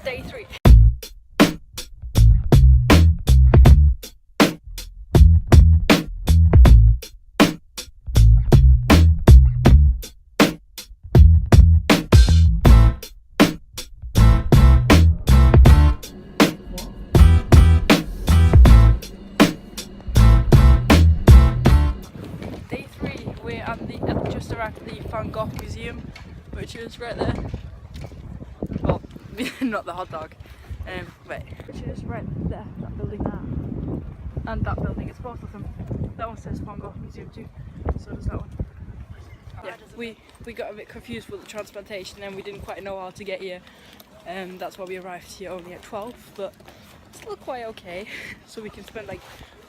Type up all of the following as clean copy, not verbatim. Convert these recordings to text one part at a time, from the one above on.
Day 3. Day 3, we're at just arrived at the Gogh Museum, which is right there. Well, not the hot dog. Wait, which is right there, that building there. And that building, it's both of them. That one says Gogh Museum too, so does that one. Yeah, we got a bit confused with the transportation and we didn't quite know how to get here. That's why we arrived here only at 12, but still quite okay. So we can spend like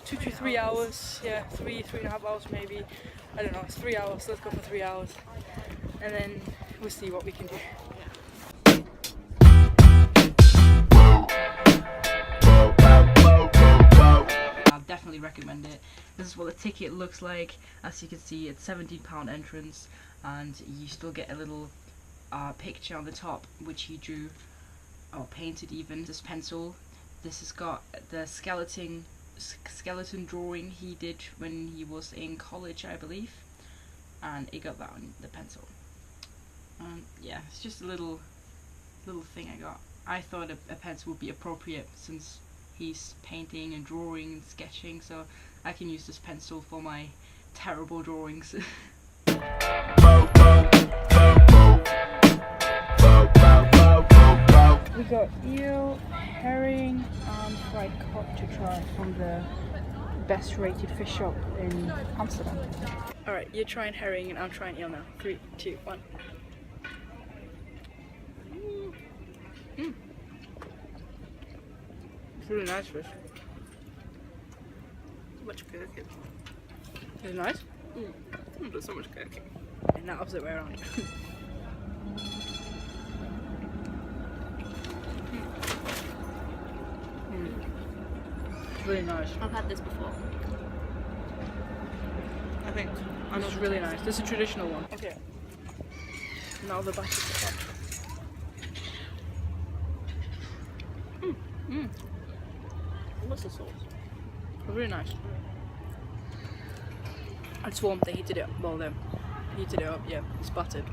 2 to 3 hours, yeah, 3.5 hours maybe. I don't know, it's 3 hours, let's go for 3 hours. And then we'll see what we can do. I'll definitely recommend it. This is what the ticket looks like. As you can see, it's £17 entrance, and you still get a little picture on the top which he drew or painted even. This pencil. This has got the skeleton drawing he did when he was in college, I believe, and he got that on the pencil. Yeah, it's just a little thing I got. I thought a pencil would be appropriate since he's painting and drawing and sketching, so I can use this pencil for my terrible drawings. We got eel, herring, and fried cod to try from the best rated fish shop in Amsterdam. Alright, you're trying herring and I'm trying eel now. 3, 2, 1. It's really nice fish. So much cooking. Is it nice? There's so much cooking. And now opposite way around. It's really nice. I've had this before. I think. And it's really nice. This is a traditional one. Okay. Now the back of the pot. What's the sauce? It's really nice. It's warm. They heated it up. Well, then heated it up. Yeah, it's buttered.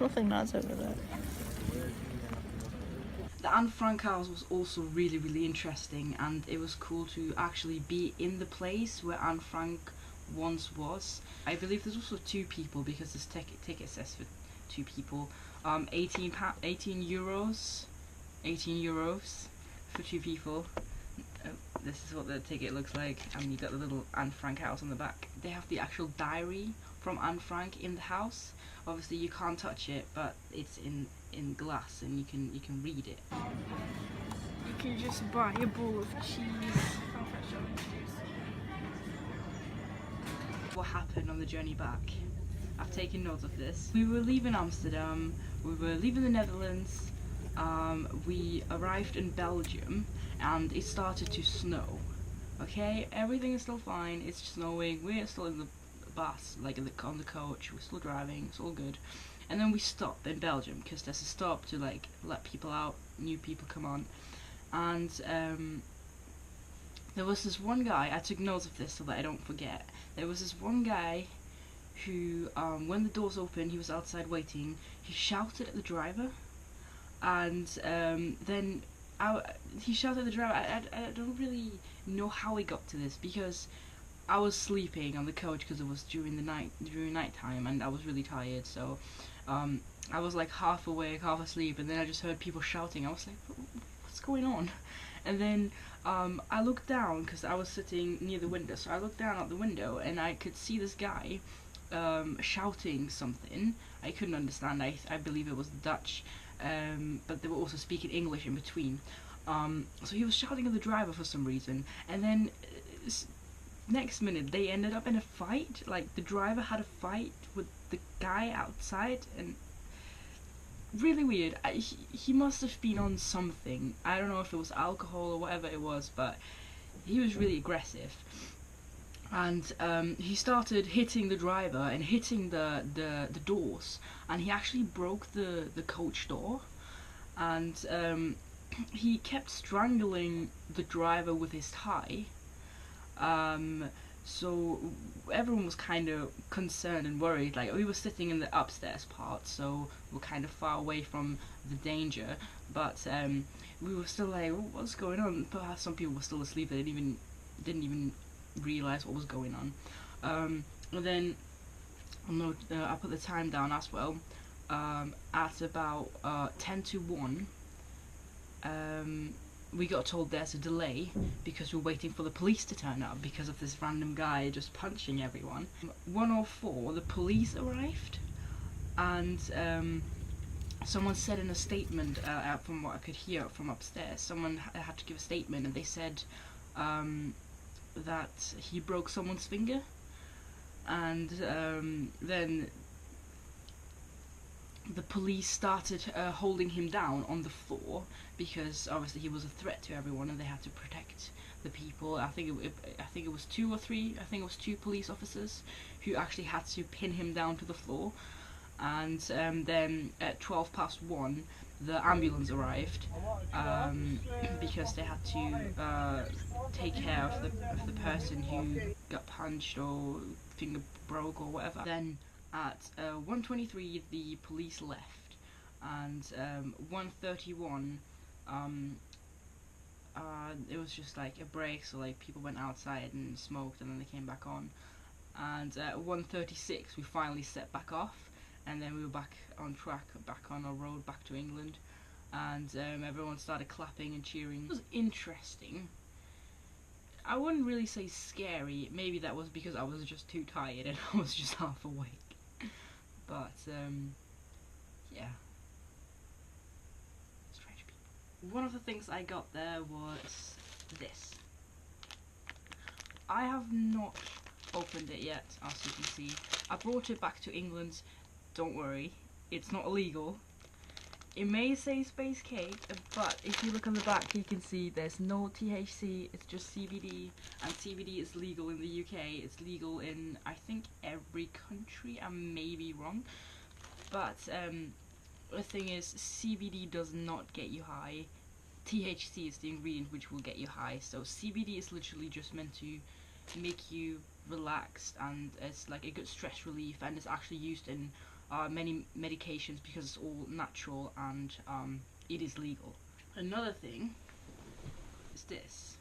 Nothing nice over there. The Anne Frank house was also really interesting, and it was cool to actually be in the place where Anne Frank once was. I believe there's also 2 people because this ticket says for 2 people. 18 euros for 2 people. This is what the ticket looks like, and you got the little Anne Frank house on the back. They have the actual diary from Anne Frank in the house. Obviously you can't touch it, but it's in glass and you can read it. You can just buy a bowl of cheese. What happened on the journey back? I've taken note of this. We were leaving Amsterdam, we were leaving the Netherlands, we arrived in Belgium and it started to snow. Okay, everything is still fine, it's snowing, we're still in the bus, like on the coach, we're still driving, it's all good. And then we stopped in Belgium because there's a stop to like let people out, new people come on. And there was this one guy, I took notes of this so that I don't forget. There was this one guy who, when the doors opened, he was outside waiting, he shouted at the driver, and then he shouted at the driver. I don't really know how he got to this because I was sleeping on the coach because it was during night time, and I was really tired, so I was like half awake, half asleep, and then I just heard people shouting. I was like, what's going on? And then I looked down because I was sitting near the window, so I looked down out the window and I could see this guy shouting something. I couldn't understand. I believe it was Dutch, but they were also speaking English in between. So he was shouting at the driver for some reason, and then next minute they ended up in a fight. Like, the driver had a fight with the guy outside, and really weird. He must have been on something. I don't know if it was alcohol or whatever it was, but he was really aggressive. And he started hitting the driver and hitting the doors, and he actually broke the coach door, and he kept strangling the driver with his tie. So everyone was kind of concerned and worried. Like, we were sitting in the upstairs part, so we were kind of far away from the danger, but we were still like, what's going on? Perhaps some people were still asleep. They didn't even realize what was going on. And then I put the time down as well. At about 10 to 1, we got told there's a delay because we're waiting for the police to turn up because of this random guy just punching everyone. 1:04, the police arrived, and someone said in a statement, from what I could hear from upstairs, someone had to give a statement, and they said that he broke someone's finger, and then the police started holding him down on the floor because obviously he was a threat to everyone and they had to protect the people. I think it was 2 or 3. I think it was 2 police officers who actually had to pin him down to the floor. And then at 1:12 the ambulance arrived because they had to take care of the person who got punched or finger broke or whatever. Then at 1:23 the police left, and 1:31 it was just like a break, so like people went outside and smoked and then they came back on, and at 1:36 we finally set back off, and then we were back on track, back on our road back to England, and everyone started clapping and cheering. It was interesting. I wouldn't really say scary. Maybe that was because I was just too tired and I was just half awake. But yeah, strange people. One of the things I got there was this. I have not opened it yet, as you can see. I brought it back to England. Don't worry, it's not illegal. It may say space cake, but if you look on the back you can see there's no THC, it's just CBD, and CBD is legal in the UK. It's legal in, I think, every country. I may be wrong, but the thing is, CBD does not get you high. THC is the ingredient which will get you high, so CBD is literally just meant to make you relaxed, and it's like a good stress relief, and it's actually used in many medications because it's all natural, and it is legal. Another thing is this.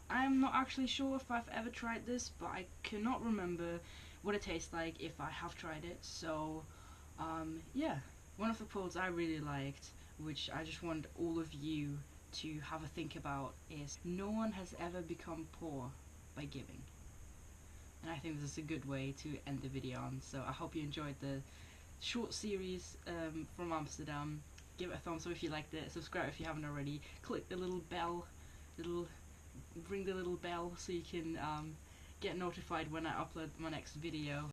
I am not actually sure if I've ever tried this, but I cannot remember what it tastes like if I have tried it, so yeah. One of the quotes I really liked, which I just want all of you to have a think about, is, "No one has ever become poor by giving." And I think this is a good way to end the video on, so I hope you enjoyed the short series from Amsterdam. Give it a thumbs up if you liked it, subscribe if you haven't already, click the little bell, ring the little bell so you can get notified when I upload my next video.